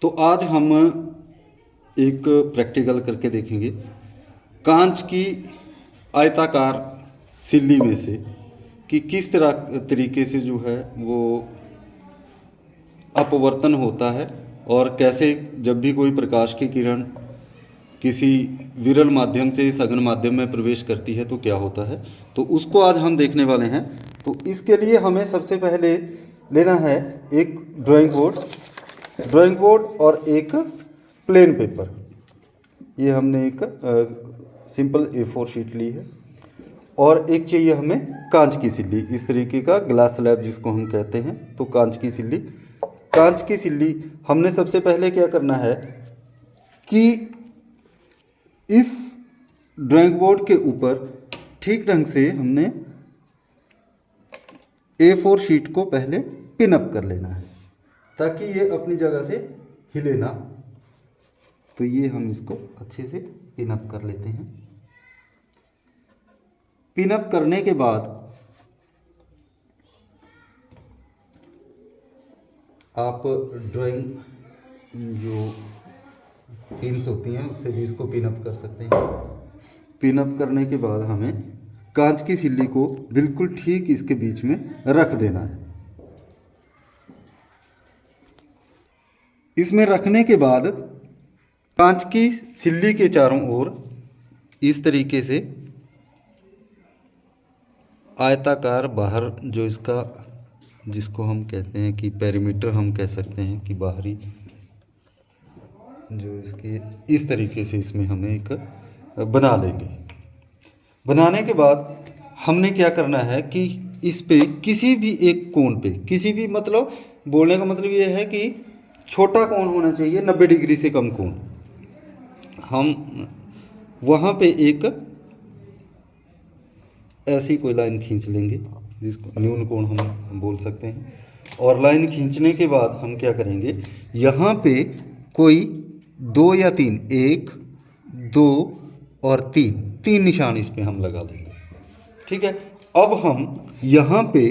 तो आज हम एक प्रैक्टिकल करके देखेंगे कांच की आयताकार सिल्ली में से कि किस तरीके से जो है वो अपवर्तन होता है और कैसे जब भी कोई प्रकाश की किरण किसी विरल माध्यम से सघन माध्यम में प्रवेश करती है तो क्या होता है, तो उसको आज हम देखने वाले हैं। तो इसके लिए हमें सबसे पहले लेना है एक ड्राइंग बोर्ड और एक प्लेन पेपर। ये हमने एक सिंपल A4 शीट ली है और एक चाहिए हमें कांच की सिल्ली, इस तरीके का ग्लास स्लैब जिसको हम कहते हैं। तो कांच की सिल्ली हमने सबसे पहले क्या करना है कि इस ड्राइंग बोर्ड के ऊपर ठीक ढंग से हमने A4 शीट को पहले पिन अप कर लेना है ताकि ये अपनी जगह से हिले ना। तो ये हम इसको अच्छे से पिन अप कर लेते हैं। पिन अप करने के बाद आप ड्राइंग जो पिन्स होती हैं उससे भी इसको पिन अप कर सकते हैं। पिन अप करने के बाद हमें कांच की सिल्ली को बिल्कुल ठीक इसके बीच में रख देना है। इसमें रखने के बाद कांच की सिल्ली के चारों ओर इस तरीके से आयताकार बाहर जो इसका जिसको हम कहते हैं कि पेरीमीटर हम कह सकते हैं कि बाहरी जो इसके इस तरीके से इसमें हमें एक बना लेंगे। बनाने के बाद हमने क्या करना है कि इस पे किसी भी एक कोण पे किसी भी मतलब बोलने का मतलब ये है कि छोटा कोण होना चाहिए, 90 डिग्री से कम कोण। हम वहाँ पे एक ऐसी कोई लाइन खींच लेंगे जिसको न्यून कोण हम बोल सकते हैं। और लाइन खींचने के बाद हम क्या करेंगे, यहाँ पे कोई 2 या 3, 1 2 और 3 निशान इस पे हम लगा लेंगे। ठीक है। अब हम यहाँ पे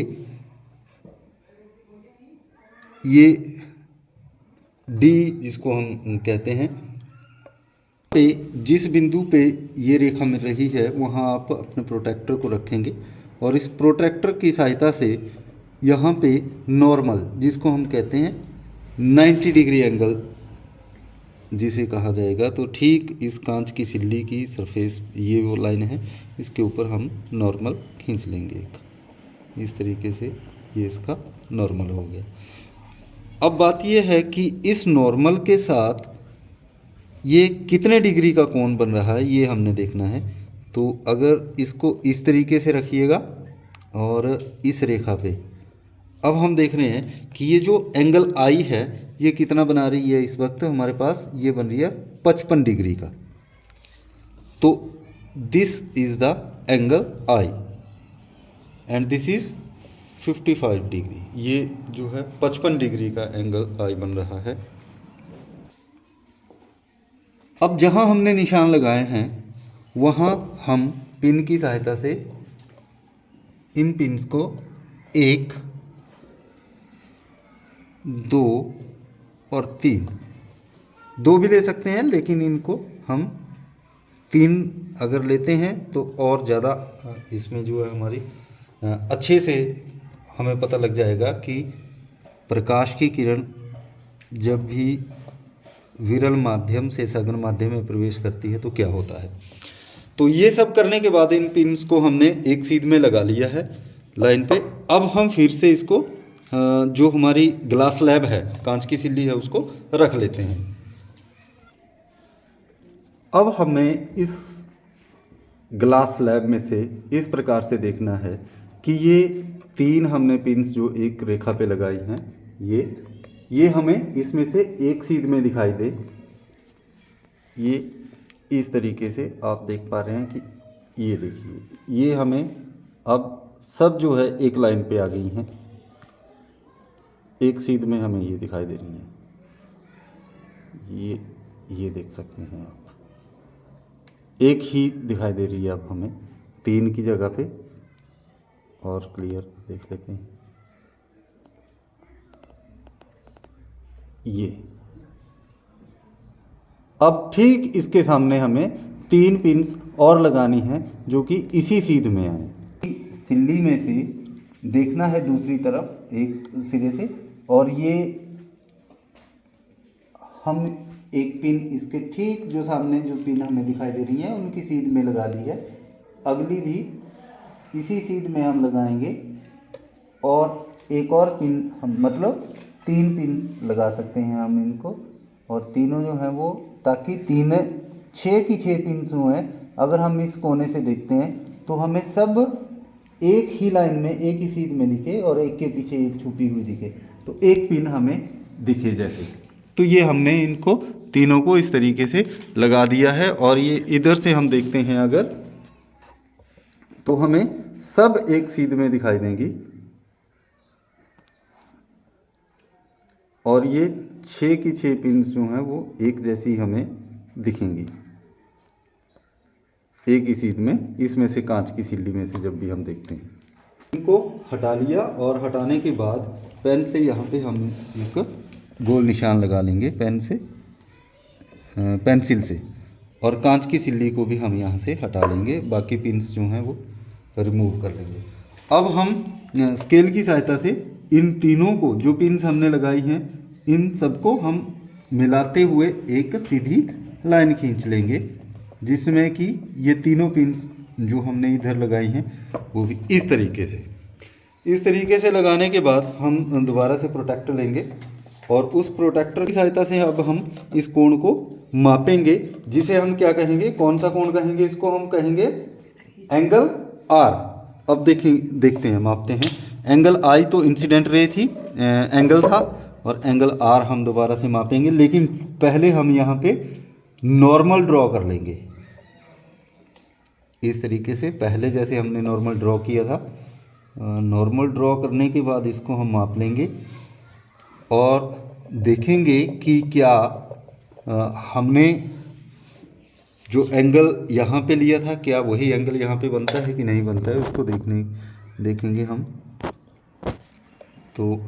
ये D जिसको हम कहते हैं पे जिस बिंदु पे ये रेखा मिल रही है वहाँ आप अपने प्रोट्रैक्टर को रखेंगे और इस प्रोट्रैक्टर की सहायता से यहाँ पे नॉर्मल जिसको हम कहते हैं 90 डिग्री एंगल जिसे कहा जाएगा, तो ठीक इस कांच की सिल्ली की सरफेस ये वो लाइन है, इसके ऊपर हम नॉर्मल खींच लेंगे एक इस तरीके से। ये इसका नॉर्मल हो गया। अब बात ये है कि इस नॉर्मल के साथ ये कितने डिग्री का कोण बन रहा है ये हमने देखना है। तो अगर इसको इस तरीके से रखिएगा और इस रेखा पे अब हम देख रहे हैं कि ये जो एंगल I है ये कितना बना रही है, इस वक्त हमारे पास ये बन रही है 55 डिग्री का। तो this is the angle I and this is 55 degree. ये जो है 55 डिग्री का एंगल I बन रहा है। अब जहाँ हमने निशान लगाए हैं वहाँ हम पिन की सहायता से इन पिन्स को 1 2 और 3 भी ले सकते हैं, लेकिन इनको हम 3 अगर लेते हैं तो और ज़्यादा इसमें जो है हमारी अच्छे से हमें पता लग जाएगा कि प्रकाश की किरण जब भी विरल माध्यम से सघन माध्यम में प्रवेश करती है तो क्या होता है। तो ये सब करने के बाद इन पिन्स को हमने एक सीध में लगा लिया है लाइन पे। अब हम फिर से इसको जो हमारी ग्लास स्लैब है कांच की सिल्ली है उसको रख लेते हैं। अब हमें इस ग्लास स्लैब में से इस प्रकार से देखना है कि ये 3 हमने पिन्स जो एक रेखा पे लगाई हैं ये हमें इसमें से एक सीध में दिखाई दे। ये इस तरीके से आप देख पा रहे हैं कि ये देखिए ये हमें अब सब जो है एक लाइन पे आ गई हैं, एक सीध में हमें ये दिखाई दे रही हैं। ये देख सकते हैं आप, एक ही दिखाई दे रही है अब हमें 3 की जगह पे। और क्लियर देख लेते हैं, अब ठीक इसके सामने हमें 3 पिन्स और लगानी है जो कि इसी सीध में आए। सिल्ली में से देखना है दूसरी तरफ एक सिरे से, और ये हम एक पिन इसके ठीक जो सामने जो पिन हमें दिखाई दे रही है उनकी सीध में लगा ली है। अगली भी इसी सीध में हम लगाएंगे और एक और पिन हम मतलब 3 पिन लगा सकते हैं हम इनको, और तीनों जो हैं वो ताकि 6 की 6 पिन जो हैं अगर हम इस कोने से देखते हैं तो हमें सब एक ही लाइन में एक ही सीध में दिखे और एक के पीछे एक छुपी हुई दिखे, तो एक पिन हमें दिखे जैसे। तो ये हमने इनको तीनों को इस तरीके से लगा दिया है, और ये इधर से हम देखते हैं अगर तो हमें सब एक सीध में दिखाई देंगी, और ये 6 की 6 पिन जो हैं वो एक जैसी हमें दिखेंगी एक ही सीध में, इसमें से कांच की सिल्ली में से जब भी हम देखते हैं। इनको हटा लिया, और हटाने के बाद पेन से यहाँ पे हम एक गोल निशान लगा लेंगे पेंसिल से, और कांच की सिल्ली को भी हम यहाँ से हटा लेंगे, बाकी पिन्स जो हैं वो रिमूव कर लेंगे। अब हम स्केल की सहायता से इन तीनों को जो पिन्स हमने लगाई हैं इन सबको हम मिलाते हुए एक सीधी लाइन खींच लेंगे, जिसमें कि ये तीनों पिन्स जो हमने इधर लगाई हैं वो भी इस तरीके से लगाने के बाद हम दोबारा से प्रोटेक्टर लेंगे, और उस प्रोटेक्टर की सहायता से अब हम इस कोण को मापेंगे, जिसे हम क्या कहेंगे, कौन सा कोण कहेंगे, इसको हम कहेंगे एंगल आर। अब देखते हैं, मापते हैं। एंगल आई तो इंसिडेंट रे थी, एंगल था, और एंगल आर हम दोबारा से मापेंगे, लेकिन पहले हम यहाँ पे नॉर्मल ड्रॉ कर लेंगे इस तरीके से, पहले जैसे हमने नॉर्मल ड्रॉ किया था। नॉर्मल ड्रॉ करने के बाद इसको हम माप लेंगे और देखेंगे कि क्या हमने जो एंगल यहाँ पे लिया था क्या वही एंगल यहाँ पे बनता है कि नहीं बनता है, उसको देखेंगे हम। तो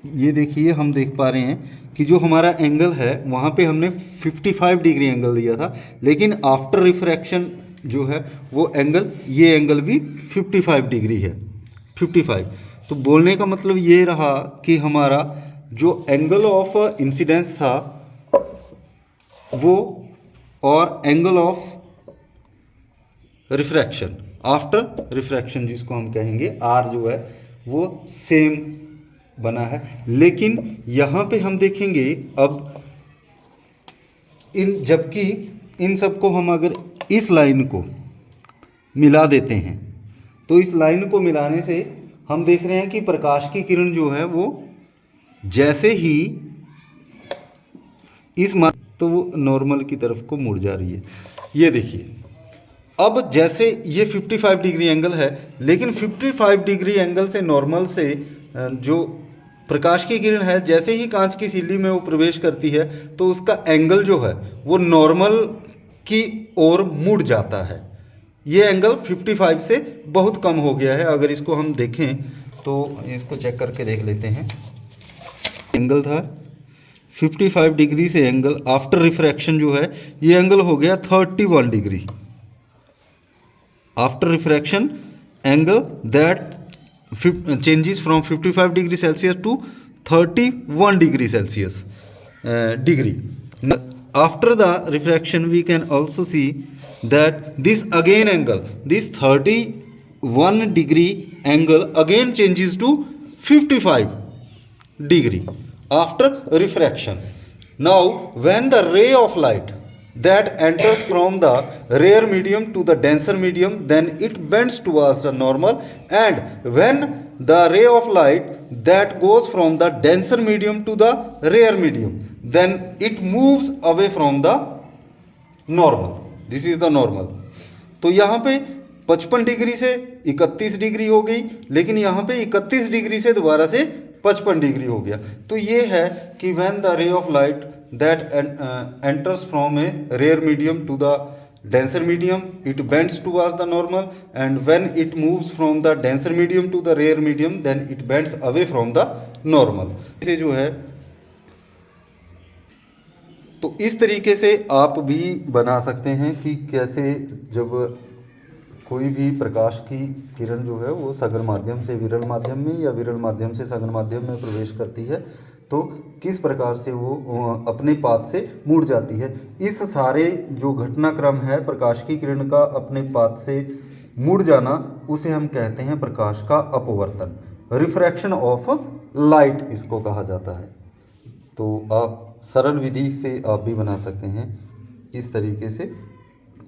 ये देखिए, हम देख पा रहे हैं कि जो हमारा एंगल है वहाँ पे हमने 55 डिग्री एंगल लिया था, लेकिन आफ्टर रिफ्रैक्शन जो है वो एंगल, ये एंगल भी 55 डिग्री है, 55। तो बोलने का मतलब ये रहा कि हमारा जो एंगल ऑफ इंसिडेंस था वो और angle of refraction after refraction जिसको हम कहेंगे आर जो है वो सेम बना है। लेकिन यहाँ पे हम देखेंगे अब जबकि इन सबको हम अगर इस लाइन को मिला देते हैं तो इस लाइन को मिलाने से हम देख रहे हैं कि प्रकाश की किरण जो है वो जैसे ही तो वो नॉर्मल की तरफ को मुड़ जा रही है। ये देखिए, अब जैसे ये 55 डिग्री एंगल है, लेकिन 55 डिग्री एंगल से नॉर्मल से जो प्रकाश की किरण है जैसे ही कांच की सिल्ली में वो प्रवेश करती है तो उसका एंगल जो है वो नॉर्मल की ओर मुड़ जाता है। ये एंगल 55 से बहुत कम हो गया है। अगर इसको हम देखें तो इसको चेक करके देख लेते हैं। एंगल था 55 डिग्री से एंगल आफ्टर रिफ्रैक्शन जो है ये एंगल हो गया 31 degree. After refraction angle that changes from 55 degree Celsius to 31 degree Celsius degree. After the refraction we can also see that this again angle, this 31 degree angle again changes to 55 degree after refraction. Now when the ray of light that enters from the rarer medium to the denser medium, then it bends towards the normal, and when the ray of light that goes from the denser medium to the rarer medium, then it moves away from the normal. This is the normal. तो यहाँ पे 55 degree से 31 degree हो गई, लेकिन यहाँ पे 31 degree से दोबारा से 55 डिग्री हो गया। तो ये है कि when the ray of light that enters from a rare medium to the denser medium, it bends towards the normal, and when it moves from the denser medium to the rare medium, then it bends away from the normal. इसे जो है तो इस तरीके से आप भी बना सकते हैं कि कैसे जब कोई भी प्रकाश की किरण जो है वो सघन माध्यम से विरल माध्यम में या विरल माध्यम से सघन माध्यम में प्रवेश करती है तो किस प्रकार से वो अपने पाथ से मुड़ जाती है। इस सारे जो घटनाक्रम है प्रकाश की किरण का अपने पाथ से मुड़ जाना, उसे हम कहते हैं प्रकाश का अपवर्तन, रिफ्रैक्शन ऑफ लाइट इसको कहा जाता है। तो आप सरल विधि से आप भी बना सकते हैं इस तरीके से,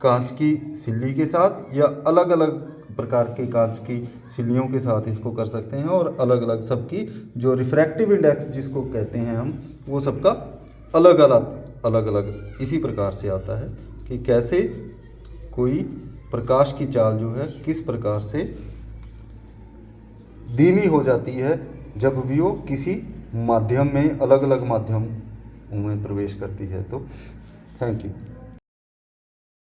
कांच की सिल्ली के साथ या अलग अलग प्रकार के कांच की सिल्लियों के साथ इसको कर सकते हैं। और अलग अलग सबकी जो रिफ्रैक्टिव इंडेक्स जिसको कहते हैं हम, वो सबका अलग अलग इसी प्रकार से आता है कि कैसे कोई प्रकाश की चाल जो है किस प्रकार से धीमी हो जाती है जब भी वो किसी माध्यम में अलग अलग माध्यम में प्रवेश करती है। तो थैंक यू।